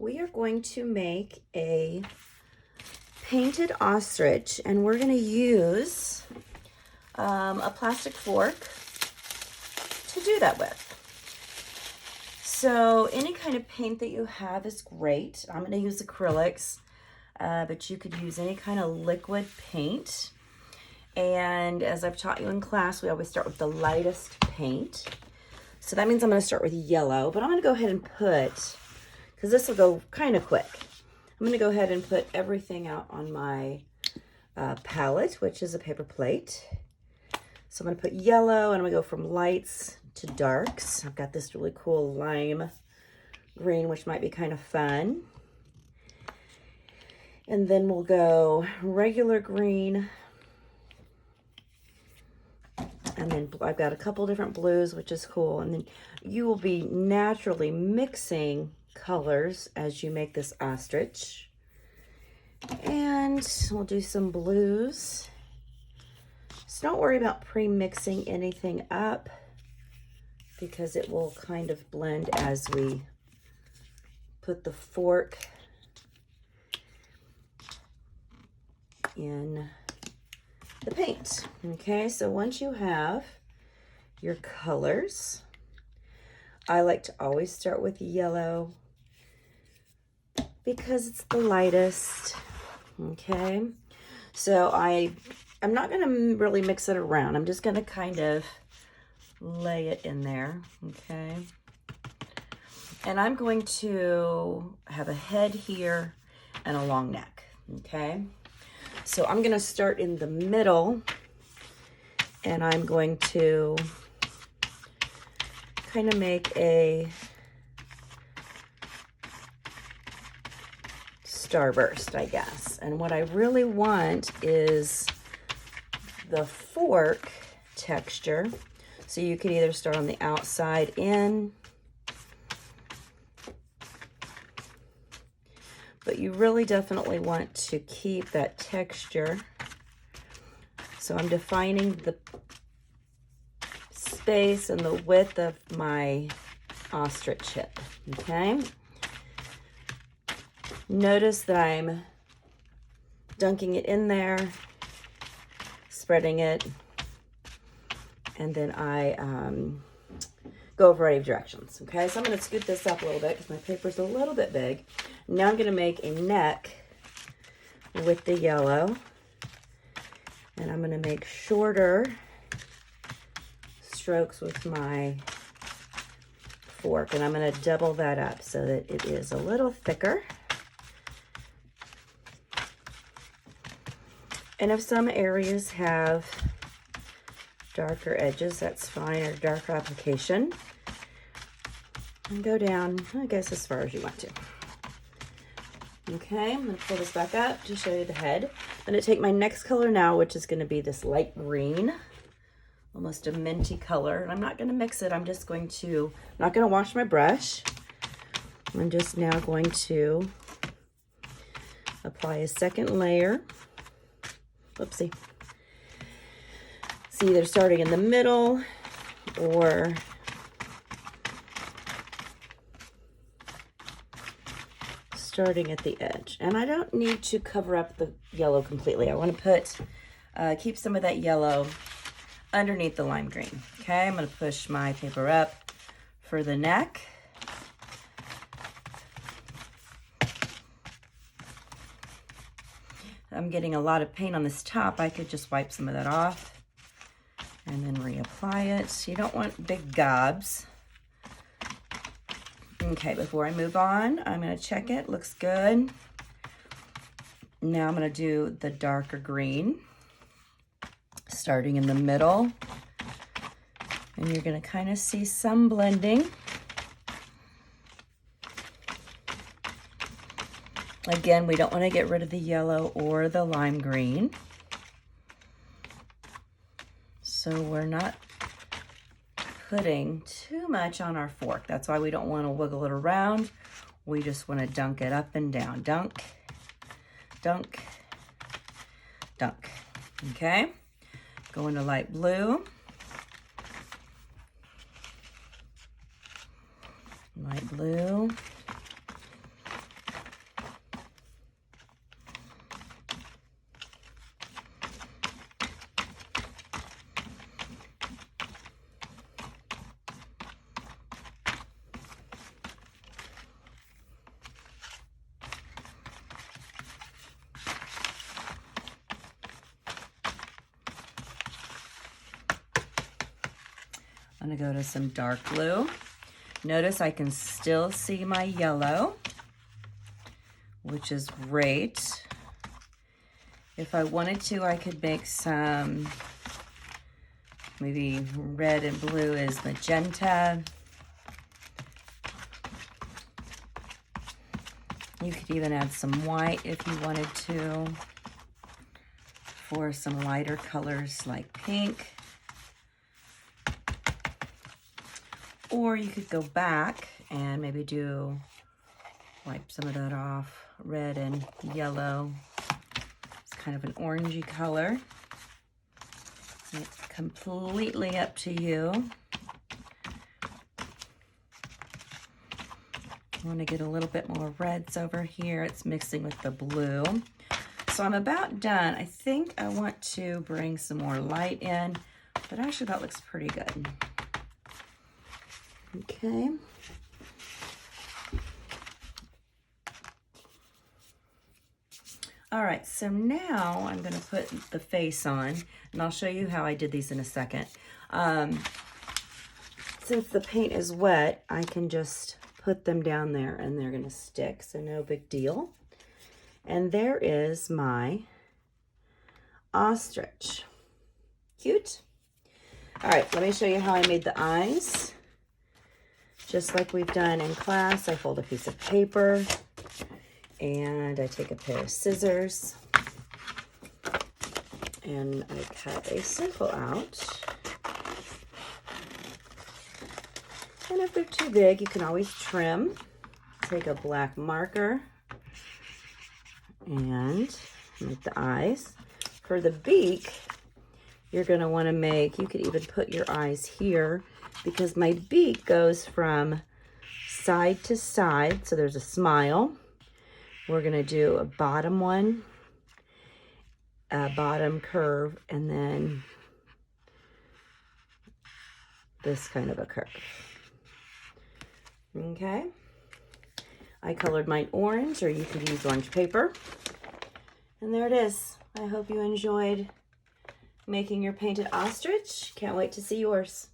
we are going to make a painted ostrich, and we're going to use a plastic fork to do that with. So any kind of paint that you have is great. I'm going to use acrylics, but you could use any kind of liquid paint. And as I've taught you in class, we always start with the lightest paint. So that means I'm going to start with yellow, but I'm going to go ahead and put, because this will go kind of quick, I'm going to go ahead and put everything out on my palette, which is a paper plate. So I'm going to put yellow, and I'm going to go from lights to darks. I've got this really cool lime green, which might be kind of fun. And then we'll go regular green. And then I've got a couple different blues, which is cool. And then you will be naturally mixing colors as you make this ostrich. And we'll do some blues. So don't worry about pre-mixing anything up, because it will kind of blend as we put the fork in the paint. Okay, so once you have your colors, I like to always start with yellow because it's the lightest. Okay, so I'm not going to really mix it around. I'm just going to kind of lay it in there. Okay, and I'm going to have a head here and a long neck. Okay, so I'm going to start in the middle, and I'm going to kind of make a starburst, I guess. And what I really want is the fork texture. So you can either start on the outside in, but you really definitely want to keep that texture. So I'm defining the space and the width of my ostrich hip, okay? Notice that I'm dunking it in there, spreading it, and then I go a variety of directions, okay? So I'm gonna scoot this up a little bit because my paper's a little bit big. Now I'm gonna make a neck with the yellow, and I'm gonna make shorter strokes with my fork, and I'm gonna double that up so that it is a little thicker. And if some areas have darker edges, that's fine, or darker application. And go down, I guess, as far as you want to. Okay, I'm gonna pull this back up to show you the head. I'm gonna take my next color now, which is gonna be this light green, almost a minty color. And I'm not gonna mix it, I'm just going to, I'm not gonna wash my brush. I'm just now going to apply a second layer. Oopsie. It's either starting in the middle or starting at the edge. And I don't need to cover up the yellow completely. I want to put, keep some of that yellow underneath the lime green. Okay, I'm going to push my paper up for the neck. I'm getting a lot of paint on this top. I could just wipe some of that off and then reapply it. You don't want big gobs. Okay, before I move on, I'm going to check it. Looks good. Now I'm going to do the darker green, starting in the middle. And you're going to kind of see some blending. Again, we don't want to get rid of the yellow or the lime green. So we're not putting too much on our fork. That's why we don't want to wiggle it around. We just want to dunk it up and down. Dunk, dunk, dunk. Okay? Go into light blue. Light blue. gonna go to some dark blue. Notice I can still see my yellow, which is great. If I wanted to, I could make some, maybe red and blue is magenta. You could even add some white if you wanted to, for some lighter colors like pink. Or you could go back and maybe wipe some of that off, red and yellow. It's kind of an orangey color. It's completely up to you. I want to get a little bit more reds over here. It's mixing with the blue. So I'm about done. I think I want to bring some more light in, but actually that looks pretty good. Okay. All right, so now I'm going to put the face on, and I'll show you how I did these in a second. Since the paint is wet, I can just put them down there and they're going to stick, so no big deal. And there is my ostrich. Cute. All right, let me show you how I made the eyes. Just like we've done in class, I fold a piece of paper and I take a pair of scissors and I cut a circle out. And if they're too big, you can always trim. Take a black marker and make the eyes. For the beak, you're going to want to make, you could even put your eyes here, because my beak goes from side to side. So there's a smile. We're going to do a bottom one, a bottom curve, and then this kind of a curve. Okay. I colored mine orange, or you could use orange paper. And there it is. I hope you enjoyed making your painted ostrich. Can't wait to see yours.